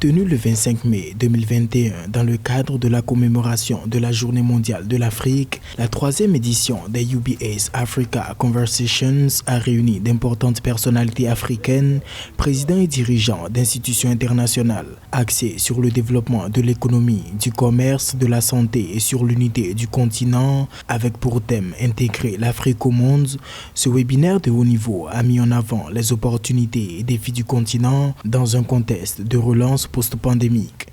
Tenue le 25 mai 2021 dans le cadre de la commémoration de la Journée mondiale de l'Afrique, la 3e édition des UBA's Africa Conversations a réuni d'importantes personnalités africaines, présidents et dirigeants d'institutions internationales, axés sur le développement de l'économie, du commerce, de la santé et sur l'unité du continent, avec pour thème intégrer l'Afrique au monde. Ce webinaire de haut niveau a mis en avant les opportunités et défis du continent dans un contexte de relance post-pandémique.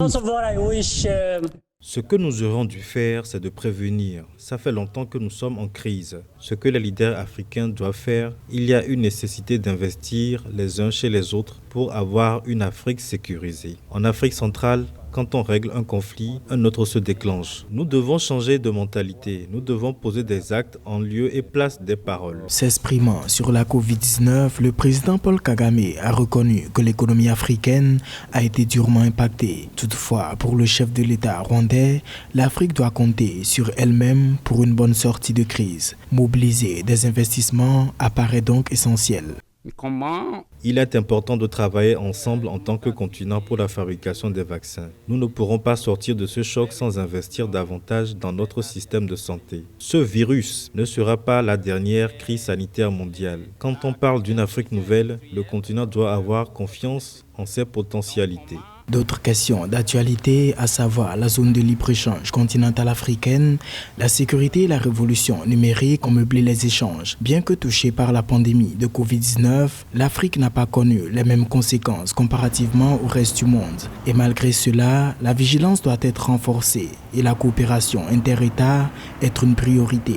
Ce que nous aurons dû faire, c'est de prévenir. Ça fait longtemps que nous sommes en crise. Ce que les leaders africains doivent faire, il y a une nécessité d'investir les uns chez les autres pour avoir une Afrique sécurisée. En Afrique centrale, quand on règle un conflit, un autre se déclenche. Nous devons changer de mentalité. Nous devons poser des actes en lieu et place des paroles. S'exprimant sur la Covid-19, le président Paul Kagame a reconnu que l'économie africaine a été durement impactée. Toutefois, pour le chef de l'État rwandais, l'Afrique doit compter sur elle-même pour une bonne sortie de crise. Mobiliser des investissements apparaît donc essentiel. Il est important de travailler ensemble en tant que continent pour la fabrication des vaccins. Nous ne pourrons pas sortir de ce choc sans investir davantage dans notre système de santé. Ce virus ne sera pas la dernière crise sanitaire mondiale. Quand on parle d'une Afrique nouvelle, le continent doit avoir confiance en ses potentialités. D'autres questions d'actualité, à savoir la zone de libre-échange continentale africaine, la sécurité et la révolution numérique ont meublé les échanges. Bien que touchée par la pandémie de Covid-19, l'Afrique n'a pas connu les mêmes conséquences comparativement au reste du monde. Et malgré cela, la vigilance doit être renforcée et la coopération inter-États être une priorité.